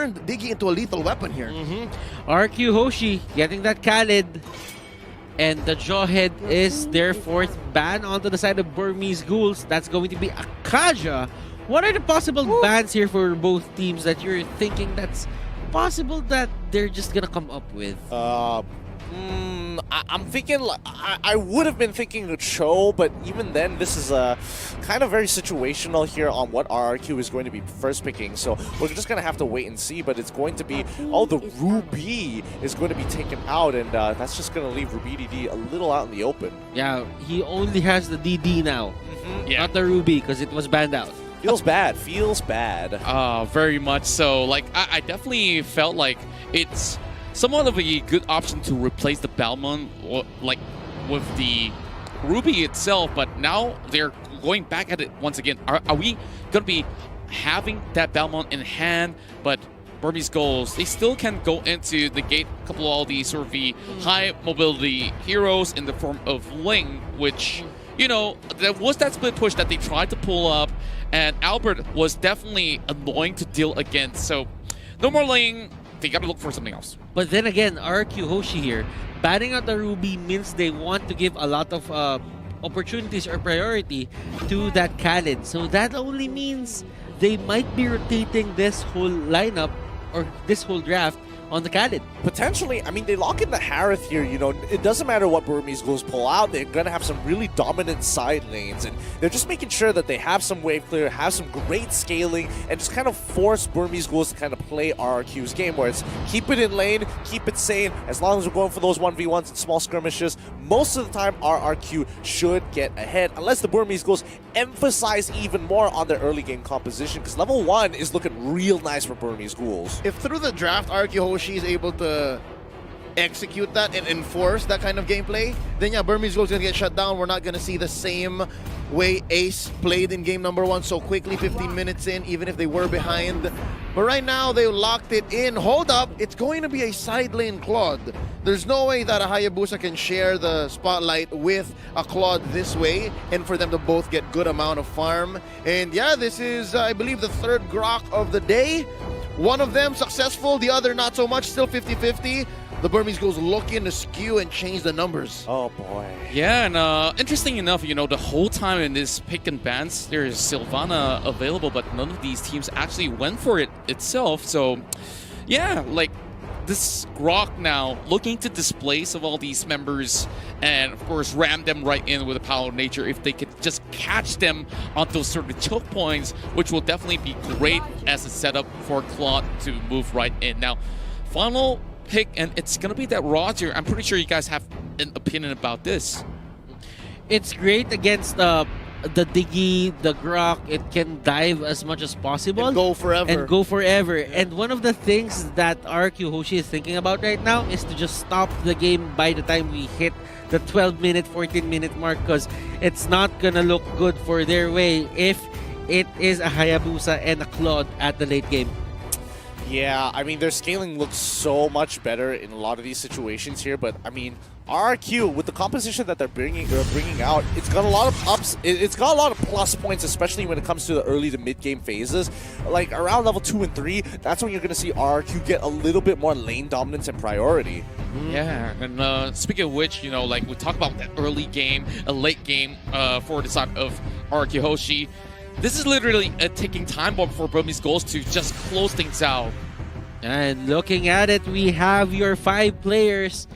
turned Diggy into a lethal weapon here. RRQ Hoshi getting that Khalid. And the Jawhead is their fourth ban onto the side of Burmese Ghouls. That's going to be Akaja. What are the possible bans here for both teams that you're thinking that's possible that they're just gonna come up with? I'm thinking, I would have been thinking a Cho, but even then, this is kind of very situational here on what RRQ is going to be first picking. So we're just going to have to wait and see, but it's going to be, the Ruby is going to be taken out, and that's just going to leave Ruby DD a little out in the open. Yeah, he only has the DD now, not the Ruby, because it was banned out. Feels bad, feels bad. Very much so. Like, I definitely felt like it's somewhat of a good option to replace the Balmond, like, with the Ruby itself, but now they're going back at it once again. Are we going to be having that Balmond in hand, but Burmese Ghouls, they still can go into negate a couple of all these sort of the high mobility heroes in the form of Ling, which, you know, there was that split push that they tried to pull up, and Albert was definitely annoying to deal against, so no more Ling. They gotta look for something else. But then again, RRQ Hoshi here, banning out the Ruby means they want to give a lot of opportunities or priority to that Khalid. So that only means they might be rotating this whole lineup or this whole draft on the Khalid. Potentially, I mean, they lock in the Harith here, you know, it doesn't matter what Burmese Ghouls pull out, they're going to have some really dominant side lanes, and they're just making sure that they have some wave clear, have some great scaling, and just kind of force Burmese Ghouls to kind of play RRQ's game, where it's keep it in lane, keep it sane, as long as we're going for those 1v1s and small skirmishes, most of the time RRQ should get ahead, unless the Burmese Ghouls emphasize even more on their early game composition, because level 1 is looking real nice for Burmese Ghouls. If through the draft RRQ Hoshi is able to execute that and enforce that kind of gameplay, then yeah, Burmese Ghouls gonna get shut down. We're not gonna see the same way Ace played in game number 1 so quickly, 15 minutes in, even if they were behind. But right now, they locked it in. Hold up, it's going to be a side lane Claude. There's no way that a Hayabusa can share the spotlight with a Claude this way, and for them to both get good amount of farm. And yeah, this is, I believe, the third Grok of the day. One of them successful, the other not so much, still 50-50. The Burmese Ghouls looking to skew and change the numbers. Oh boy. Yeah, and interesting enough, you know, the whole time in this pick and bans, there is Sylvana available, but none of these teams actually went for it itself. So, yeah, like, this Grok now looking to displace of all these members and, of course, ram them right in with the power of nature if they could just catch them on those sort of choke points, which will definitely be great as a setup for Claude to move right in. Now, final pick, and it's going to be that Roger. I'm pretty sure you guys have an opinion about this. It's great against the Diggy, the Grok. It can dive as much as possible. And go forever. And one of the things that RRQ Hoshi is thinking about right now is to just stop the game by the time we hit the 12-minute, 14-minute mark, because it's not going to look good for their way if it is a Hayabusa and a Claude at the late game. Yeah, I mean, their scaling looks so much better in a lot of these situations here, but I mean, RRQ, with the composition that they're bringing out, it's got a lot of ups, it's got a lot of plus points, especially when it comes to the early to mid-game phases. Like, around level 2 and 3, that's when you're going to see RRQ get a little bit more lane dominance and priority. Yeah, and speaking of which, you know, like, we talk about that early game, a late game for the side of RRQ Hoshi. This is literally a ticking time bomb for Burmese Ghouls to just close things out. And looking at it, we have your 5 players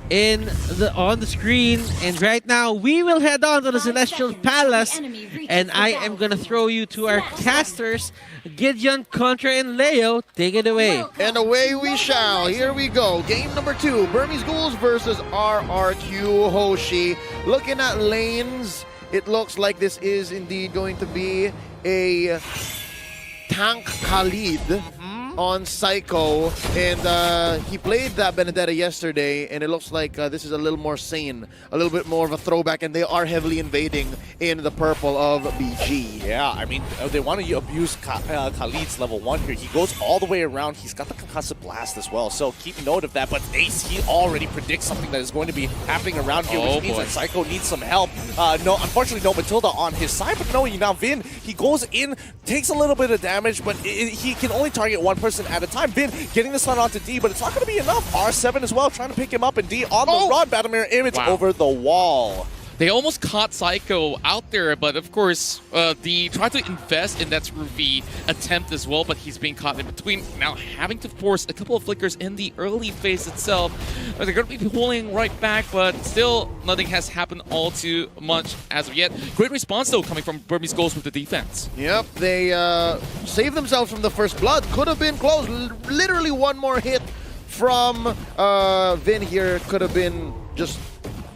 on the screen, and right now we will head on to the Celestial Palace, and I am gonna throw you to our casters, Gideon, Contra, and Leo. Take it away. And away we shall. Here we go. Game number 2, Burmese Ghouls versus RRQ Hoshi. Looking at lanes, it looks like this is indeed going to be a tank Khalid on Psycho, and he played that Benedetta yesterday, and it looks like this is a little more sane, a little bit more of a throwback, and they are heavily invading in the purple of BG. Yeah, I mean, they want to abuse Khalid's level 1 here. He goes all the way around. He's got the Concussive Blast as well, so keep note of that. But Ace, he already predicts something that is going to be happening around here, which means that Psycho needs some help. No, unfortunately, no Matilda on his side, but no, now Vin, he goes in, takes a little bit of damage, but he can only target one person person at a time. Vin getting the stun onto D, but it's not going to be enough. R7 as well, trying to pick him up, and D on the run. Battle Mirror Image over the wall. They almost caught Psycho out there, but of course, they tried to invest in that Ruby attempt as well, but he's being caught in between. Now having to force a couple of flickers in the early phase itself. They're going to be pulling right back, but still nothing has happened all too much as of yet. Great response though coming from Burmese Ghouls with the defense. Yep, they saved themselves from the first blood. Could have been close. Literally one more hit from Vin here could have been just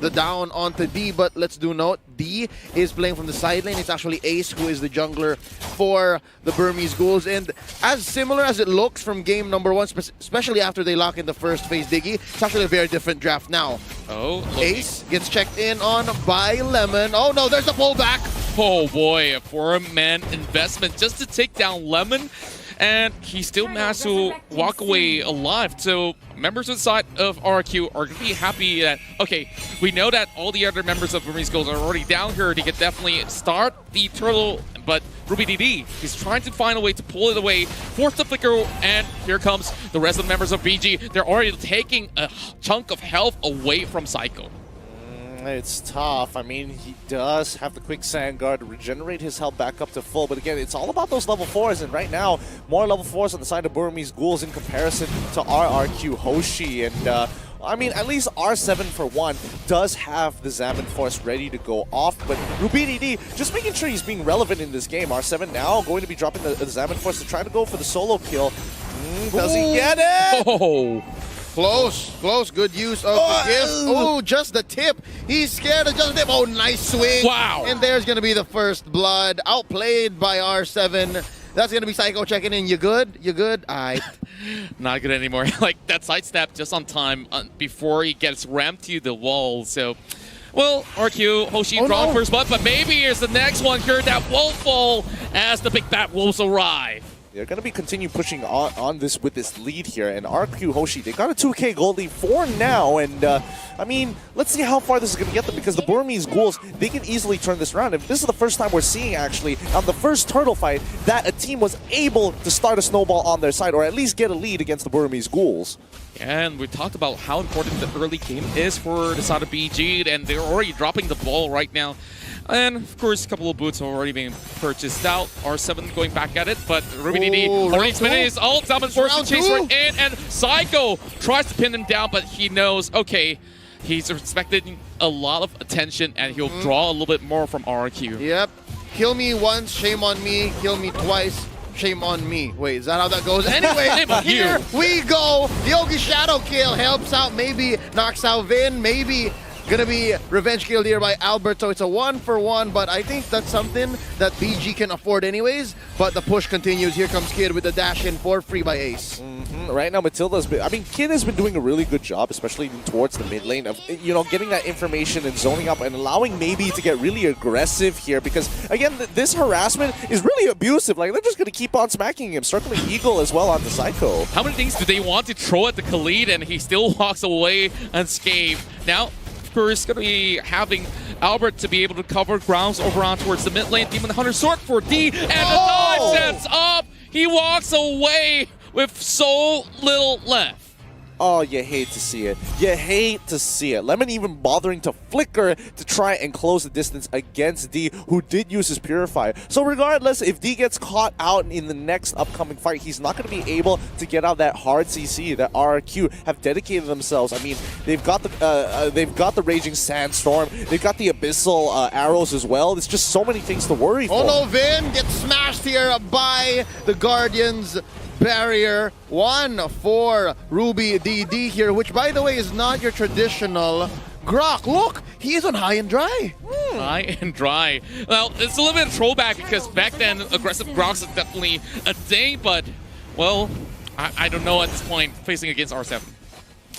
the down onto D, but let's do note, D is playing from the side lane. It's actually Ace who is the jungler for the Burmese Ghouls, and as similar as it looks from game number 1, especially after they lock in the first phase Diggy, it's actually a very different draft now. Oh, Ace gets checked in on by Lemon. Oh no, there's a pullback. Oh boy, a 4-man investment just to take down Lemon. And he still managed to walk away alive. So members inside of RRQ are going to be happy that, okay, we know that all the other members of Burmese Ghouls are already down here. They can definitely start the turtle, but Ruby DD is trying to find a way to pull it away, force the flicker, and here comes the rest of the members of BG. They're already taking a chunk of health away from Psycho. It's tough. I mean, he does have the quick sand guard to regenerate his health back up to full, but again, it's all about those level 4s, and right now, more level 4s on the side of Burmese Ghouls in comparison to RRQ Hoshi, and I mean, at least R7 for one does have the Zaman Force ready to go off, but Ruby DD just making sure he's being relevant in this game. R7 now going to be dropping the Zaman Force to try to go for the solo kill. Does he get it? Oh! Close, good use of the gift. Oh, just the tip. He's scared of just the tip. Oh, nice swing. Wow. And there's going to be the first blood. Outplayed by R7. That's going to be Psycho checking in. You good? You good? Aight. Not good anymore. Like, that sidestep just on time before he gets rammed to the wall. So, well, RQ, Hoshi drawing first blood, but maybe here's the next one here that won't fall as the big bad wolves arrive. They're going to be continue pushing on this with this lead here, and RRQ Hoshi, they got a 2K gold lead for now, and I mean, let's see how far this is going to get them, because the Burmese Ghouls, they can easily turn this around. And this is the first time we're seeing, actually, on the first turtle fight, that a team was able to start a snowball on their side, or at least get a lead against the Burmese Ghouls. And we talked about how important the early game is for the side of BG, and they're already dropping the ball right now. And, of course, a couple of boots are already being purchased out. R7 going back at it, but Ruby DD already spinning his ult. Zaman forced to chase right in, and Psycho tries to pin him down, but he knows, okay, he's expecting a lot of attention, and he'll draw a little bit more from RRQ. Yep. Kill me once, shame on me. Kill me twice, shame on me. Wait, is that how that goes? Anyway, here we go. The Yogi Shadow kill helps out, maybe knocks out Vin, maybe gonna be revenge kill here by Albert, so it's a 1-for-1, but I think that's something that BG can afford anyways, but the push continues. Here comes Kid with the dash in for free by Ace. Right now, Matilda's been, I mean, Kid has been doing a really good job, especially towards the mid lane, of, you know, getting that information and zoning up and allowing maybe to get really aggressive here, because, again, this harassment is really abusive. Like, they're just going to keep on smacking him, circling Eagle as well onto Psycho. How many things do they want to throw at the Khalid, and he still walks away unscathed? Now, of course, going to be having Albert to be able to cover grounds over on towards the mid lane. Demon Hunter sword for D, and the dive sets up. He walks away with so little left. Oh, you hate to see it. You hate to see it. Lemon even bothering to flicker to try and close the distance against D, who did use his Purifier. So regardless, if D gets caught out in the next upcoming fight, he's not going to be able to get out that hard CC that RRQ have dedicated themselves. I mean, they've got the Raging Sandstorm, they've got the Abyssal arrows as well. There's just so many things to worry for. Oh no, Vin gets smashed here by the Guardians barrier. 1 for Ruby DD here, which by the way is not your traditional Grok. Look, he is on high and dry. High and dry. Well, it's a little bit of throwback because back then aggressive Groks is definitely a thing, but well, I don't know at this point facing against R7.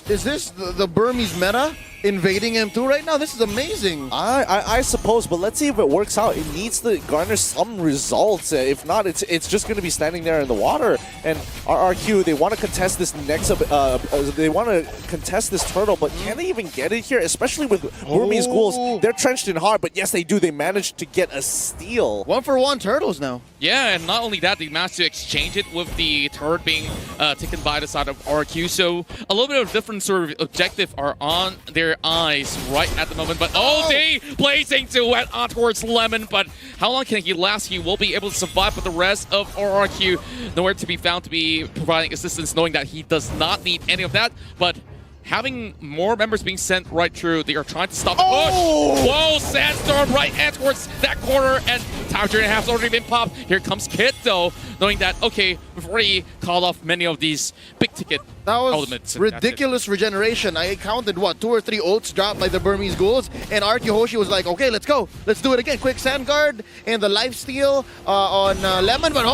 Is this the Burmese meta? invading M2 right now. This is amazing. I suppose, but let's see if it works out. It needs to garner some results. If not, it's just going to be standing there in the water. And RRQ, they want to contest this next. They want to contest this turtle, but can they even get it here? Especially with Burmese Ghouls, they're trenched in hard. But yes, they do. They managed to get a steal. 1-for-1 turtles now. Yeah, and not only that, they managed to exchange it with the turret being taken by the side of RRQ. So a little bit of different sort of objective are on their eyes right at the moment. But they blazing duet on towards Lemon. But how long can he last? He will be able to survive, but the rest of RRQ nowhere to be found to be providing assistance, knowing that he does not need any of that. But having more members being sent right through, they are trying to stop the push. Whoa, Sandstorm right at towards that corner, and Time Journey has already been popped. Here comes Kit, though, knowing that, okay, we've already called off many of these big-ticket elements. That was ridiculous regeneration. I counted, what, 2 or 3 ults dropped by the Burmese Ghouls, and RRQ Hoshi was like, okay, let's go. Let's do it again. Quick Sand Guard and the lifesteal on Lemon, but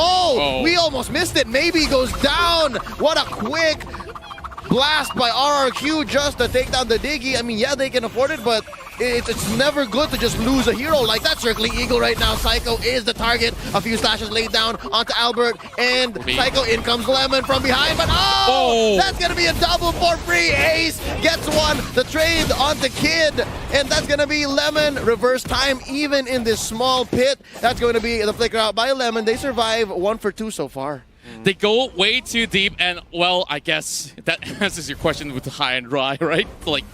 we almost missed it. Maybe goes down. What a quick blast by RRQ just to take down the Diggy. I mean, yeah, they can afford it, but it's never good to just lose a hero like that. Circling Eagle right now. Psycho is the target. A few slashes laid down onto Albert, and Psycho, in comes Lemon from behind, but that's gonna be a double for free. Ace gets one. The trade onto Kid, and that's gonna be Lemon. Reverse time even in this small pit. That's going to be the flicker out by Lemon. They survive 1 for 2 so far. They go way too deep, and, well, I guess that answers your question with the high and dry, right? Like,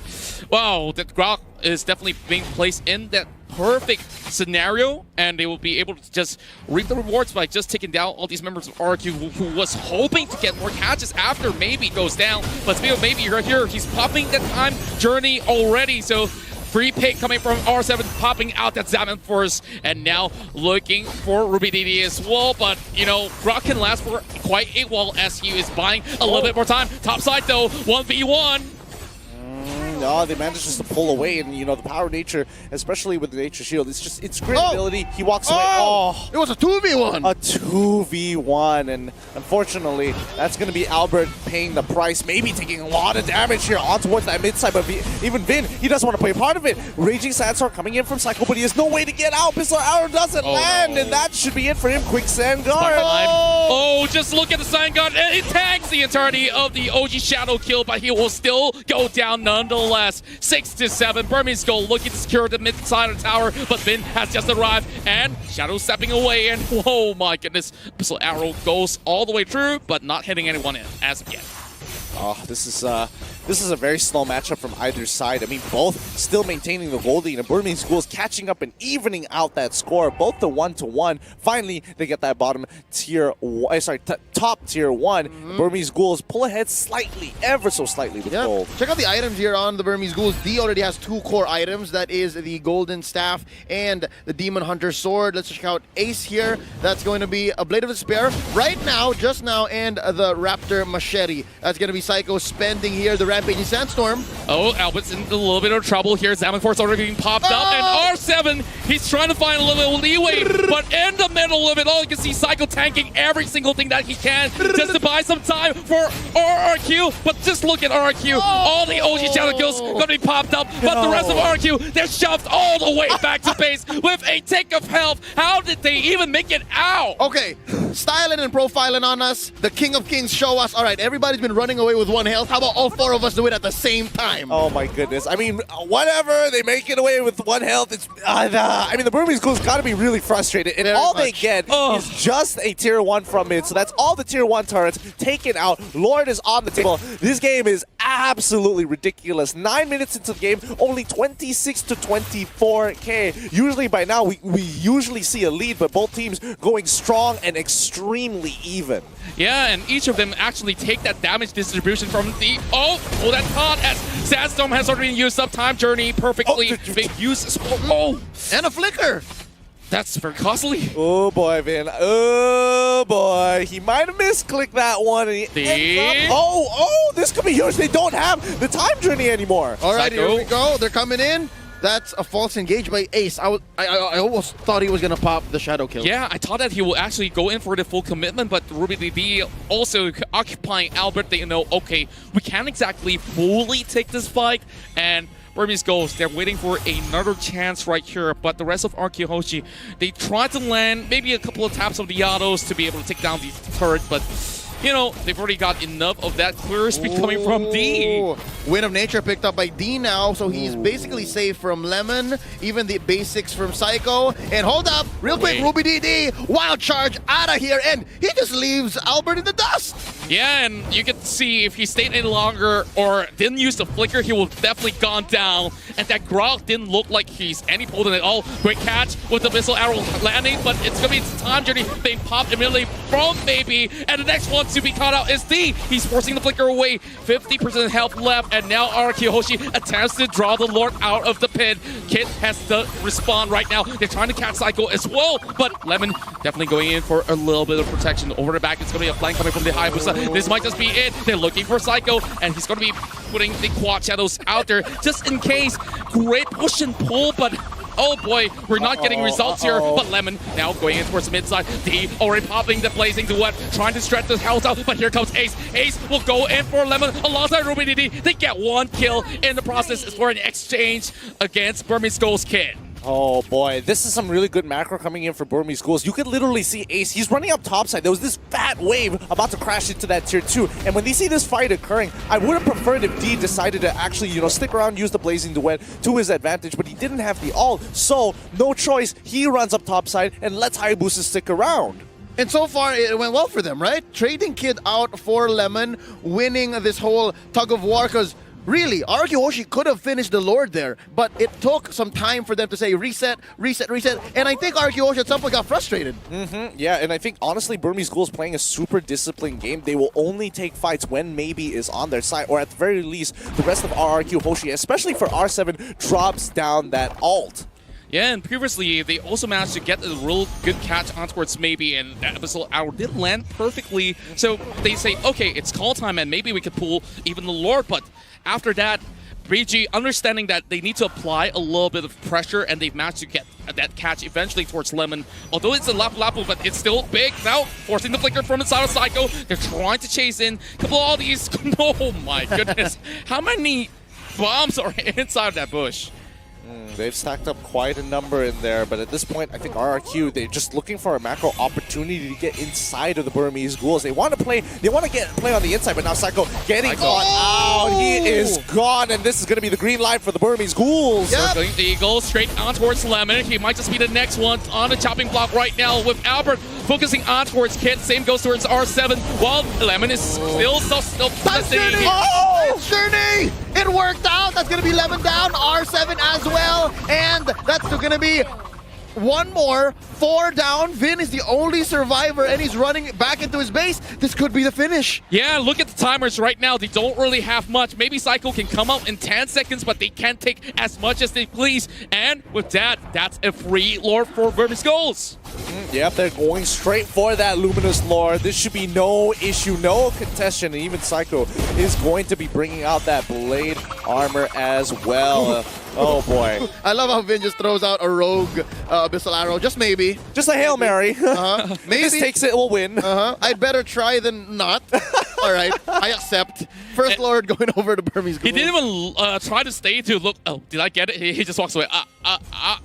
wow, that Grok is definitely being placed in that perfect scenario, and they will be able to just reap the rewards by just taking down all these members of RRQ who was hoping to get more catches after Maybe goes down. But speaking of Maybe, right here, he's popping that Time Journey already, so free pick coming from R7, popping out that Zaman Force, and now looking for Ruby DD as well. But, you know, Grok can last for quite a while as he is buying a little bit more time. Top side, though, 1v1. No, they managed just to pull away, and you know the power of nature, especially with the nature shield, it's great ability. He walks away. It was a 2v1. A 2v1, and unfortunately, that's going to be Albert paying the price, maybe taking a lot of damage here on towards that mid side, but even Vin, he doesn't want to play a part of it. Raging Sandstorm coming in from Psycho, but he has no way to get out. Pistol Arrow doesn't land, and that should be it for him. Quick Sand Guard. Just look at the Sand Guard, and it tags the entirety of the OG Shadow kill, but he will still go down nonetheless. 6-7. Burmese Ghoul looking to secure the mid side of the tower, but Vin has just arrived, and Shadow stepping away, and oh my goodness, Pistol Arrow goes all the way through, but not hitting anyone in as of yet. Oh, this is a very slow matchup from either side. I mean, both still maintaining the gold lead, and Burmese Ghouls catching up and evening out that score. Both the 1-1. Finally, they get that top tier 1. Burmese Ghouls pull ahead slightly, ever so slightly with gold. Check out the items here on the Burmese Ghouls. D already has 2 core items. That is the Golden Staff and the Demon Hunter Sword. Let's check out Ace here. That's going to be a Blade of Despair right now, just now, and the Raptor Machete. That's going to be Psycho spending here the Rampaging Sandstorm. Albert's in a little bit of trouble here. Zaman Force already being popped up, and R7, he's trying to find a little bit of leeway, but in the middle of it all, you can see Psycho tanking every single thing that he can just to buy some time for RRQ. But just look at RRQ. All the OG Shadow kills going to be popped up, but the rest of RRQ, they're shoved all the way back to base with a tick of health. How did they even make it out? Okay, styling and profiling on us. The King of Kings show us, all right, everybody's been running away with 1 health. How about all 4 of us do it at the same time? Oh my goodness. I mean, whatever, they make it away with 1 health. It's I mean, the Burmese Ghouls got to be really frustrated, and all they get is just a tier 1 from mid. So that's all the tier 1 turrets taken out. Lord is on the table. This game is absolutely ridiculous. 9 minutes into the game, only 26 to 24k. Usually by now, we usually see a lead, but both teams going strong and extremely even. Yeah, and each of them actually take that damage distribution from the that taunt, as Sandstorm has already used up Time Journey perfectly. Big use and a flicker. That's very costly. Oh boy, Vin. Oh boy. He might have misclicked that one. And he ends up, this could be huge. They don't have the Time Journey anymore. All right, here we go. They're coming in. That's a false engage by Ace. I almost thought he was going to pop the shadow kill. Yeah, I thought that he will actually go in for the full commitment, but Ruby DD also occupying Albert. They know, okay, we can't exactly fully take this fight, and Burmese Ghouls, they're waiting for another chance right here, but the rest of RRQ Hoshi, they try to land maybe a couple of taps of the autos to be able to take down the turret, but you know, they've already got enough of that clear speed coming from D. Ooh. Wind of Nature picked up by D now, so he's basically safe from Lemon, even the basics from Psycho. And hold up, real quick, Wait. Ruby DD, wild charge out of here, and he just leaves Albert in the dust. Yeah, and you can see if he stayed any longer or didn't use the flicker, he would definitely gone down. And that Grog didn't look like he's any potent at all. Great catch with the missile arrow landing, but it's gonna be time journey being popped immediately from Baby. And the next one to be caught out is D. He's forcing the flicker away. 50% health left, and now RRQ Hoshi attempts to draw the Lord out of the pit. Kid has to respond right now. They're trying to catch Psycho as well, but Lemon definitely going in for a little bit of protection. Over the back, it's gonna be a flank coming from the Hayabusa. This might just be it. They're looking for Psycho, and he's gonna be putting the quad shadows out there just in case. Great push and pull, but oh boy, we're not getting results here. But Lemon now going in towards the mid side. D already popping the blazing duet, trying to stretch the health out. But here comes Ace. Ace will go in for Lemon alongside Ruby DD. They get one kill in the process for an exchange against Burmese Ghouls Kid. Oh boy, this is some really good macro coming in for Burmese Ghouls. You could literally see Ace, he's running up topside. There was this fat wave about to crash into that tier 2. And when they see this fight occurring, I would have preferred if D decided to actually, you know, stick around, use the Blazing Duet to his advantage, but he didn't have the ult. So, no choice, he runs up topside and lets Hayabusa stick around. And so far, it went well for them, right? Trading Kid out for Lemon, winning this whole tug of war, because really, RRQ Hoshi could have finished the Lord there, but it took some time for them to say reset, reset, reset, and I think RRQ Hoshi at some point got frustrated. Yeah, and I think, honestly, Burmese Ghouls playing a super disciplined game. They will only take fights when Maybe is on their side, or at the very least, the rest of RRQ Hoshi, especially for R7, drops down that ult. Yeah, and previously, they also managed to get a real good catch on towards Maybe, and that missile arrow did land perfectly. So they say, okay, it's call time, and maybe we could pull even the Lord, but after that, BG understanding that they need to apply a little bit of pressure, and they've managed to get that catch eventually towards Lemon. Although it's a Lapu-Lapu, but it's still big. Now, forcing the flicker from inside of Psycho. They're trying to chase in. Couple of all these. Oh my goodness. How many bombs are inside of that bush? They've stacked up quite a number in there, but at this point, I think RRQ, they're just looking for a macro opportunity to get inside of the Burmese Ghouls. They want to play, play on the inside, but now Psycho getting caught out. He is gone, and this is going to be the green light for the Burmese Ghouls. Yeah. Circling the Eagle straight on towards Lemon. He might just be the next one on the chopping block right now with Albert focusing on towards Kid. Same goes towards R7, while Lemon is still That's Journey! It's Journey! It worked out! That's gonna be Lemon down, R7 as well, and that's gonna be one more, 4 down. Vin is the only survivor, and he's running back into his base. This could be the finish. Yeah, look at the timers right now. They don't really have much. Maybe Psycho can come out in 10 seconds, but they can't take as much as they please. And with that, that's a free Lord for Burmese Ghouls. Yep, they're going straight for that Luminous Lord. This should be no issue, no contestation, and even Psycho is going to be bringing out that Blade armor as well. Oh boy. I love how Vin just throws out a rogue Abyssal Arrow. Just maybe. Just a Hail Mary. Maybe. If this takes it, we'll win. I'd better try than not. All right, I accept. First Lord going over to Burmese Ghouls. He didn't even try to stay to look. Oh, did I get it? He just walks away.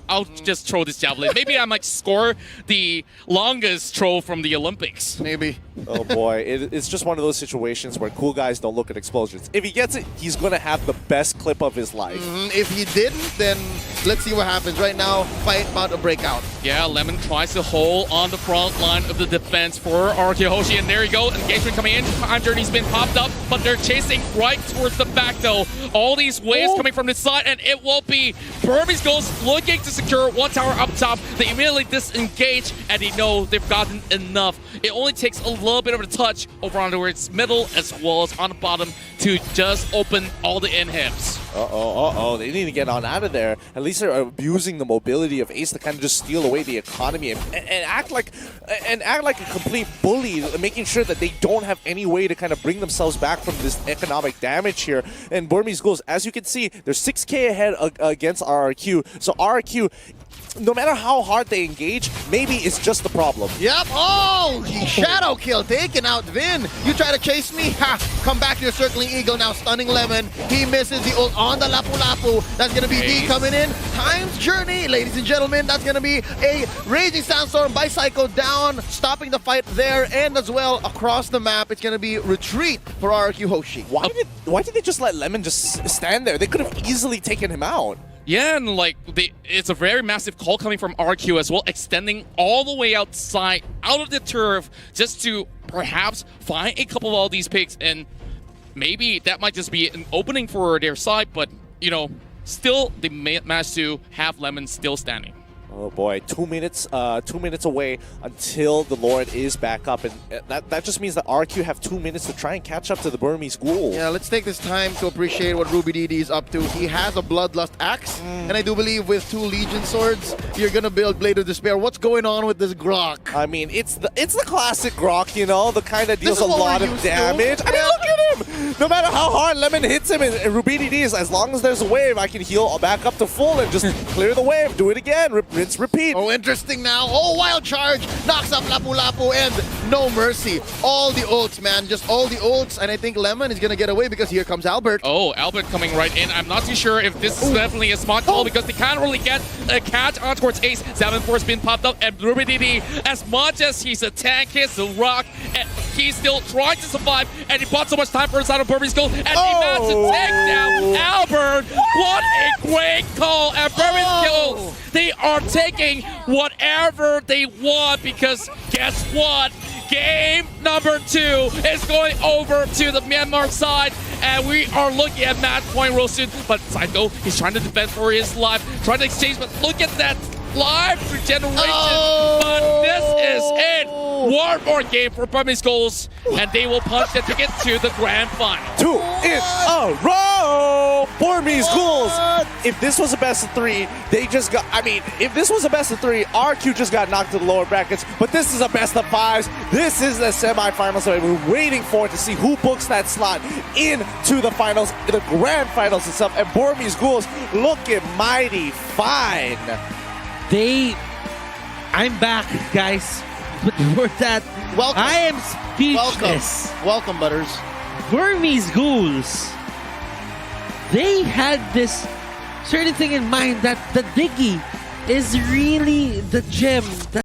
I'll just throw this javelin. Maybe I might score the longest throw from the Olympics. Maybe. Oh boy, it's just one of those situations where cool guys don't look at explosions. If he gets it, he's going to have the best clip of his life. If he didn't, then let's see what happens. Right now, fight about to break out. Yeah, Lemon tries to hold on the front line of the defense for RRQ Hoshi, and there you go. Engagement coming in. Time Journey's been popped up, but they're chasing right towards the back, though. All these waves coming from the side, and it will be Burmese Ghouls looking to secure one tower up top. They immediately disengage, and they know they've gotten enough. It only takes a little bit of a touch over on towards middle as well as on the bottom to just open all the inhibs. They need to get on out of there. At least they're abusing the mobility of Ace to kind of just steal away the economy and act like a complete bully, making sure that they don't have any way to kind of bring themselves back from this economic damage here. And Burmese Ghouls, as you can see, they're 6K ahead against RRQ. So RRQ, no matter how hard they engage, maybe it's just the problem. Yep. Oh, he shadow kill taken out. Vin, you try to chase me? Ha! Come back to your circling eagle now. Stunning Lemon. He misses the ult on the Lapu Lapu. That's gonna be D coming in. Time's journey, ladies and gentlemen. That's gonna be a raging sandstorm by Psycho down, stopping the fight there, and as well across the map. It's gonna be retreat for RRQ Hoshi. Why did they just let Lemon just stand there? They could have easily taken him out. Yeah, and like it's a very massive call coming from RQ as well, extending all the way outside, out of the turf, just to perhaps find a couple of all these picks, and maybe that might just be an opening for their side, but you know, still they managed to have Lemon still standing. Oh boy, 2 minutes away until the Lord is back up, and that just means that RQ have 2 minutes to try and catch up to the Burmese Ghouls. Yeah, let's take this time to appreciate what Ruby DD is up to. He has a Bloodlust Axe, and I do believe with 2 Legion Swords, you're gonna build Blade of Despair. What's going on with this Grok? I mean, it's the classic Grok, you know, the kind that deals This a is what lot we're of used to. damage. I mean, look at him! No matter how hard Lemon hits him, and Ruby DD is, as long as there's a wave, I can heal back up to full and just clear the wave, do it again, rinse, repeat. Oh, interesting now. Oh, wild charge. Knocks up Lapu Lapu and no mercy. All the ults, man. Just all the ults. And I think Lemon is going to get away because here comes Albert. Oh, Albert coming right in. I'm not too sure if this is definitely a smart call because they can't really get a catch on towards Ace. 7-4 spin popped up, and Ruby DD, as much as he's a tank, he's a rock, and he's still trying to survive, and he bought so much time for his out of Burmese Ghouls, and he managed to take down Albert. What a great call. And Burmese Ghouls, they are taking whatever they want because guess what? Game number 2 is going over to the Myanmar side, and we are looking at match point real soon. But Psycho, he's trying to defend for his life, trying to exchange, but look at that live regeneration. But this is it. One more game for Burmese Ghouls, and they will punch the ticket to the grand final. 2 in a row! Burmese Ghouls! If this was a best of 3, they just got, I mean, if this was a best of 3, RQ just got knocked to the lower brackets, but this is a best of 5s. This is the semifinals that we're waiting for to see who books that slot into the finals, the grand finals itself, and Burmese Ghouls looking mighty fine. I'm back, guys. But for that, Welcome. I am speechless. Welcome, Butters. Burmese Ghouls, they had this certain thing in mind that the Diggy is really the gem that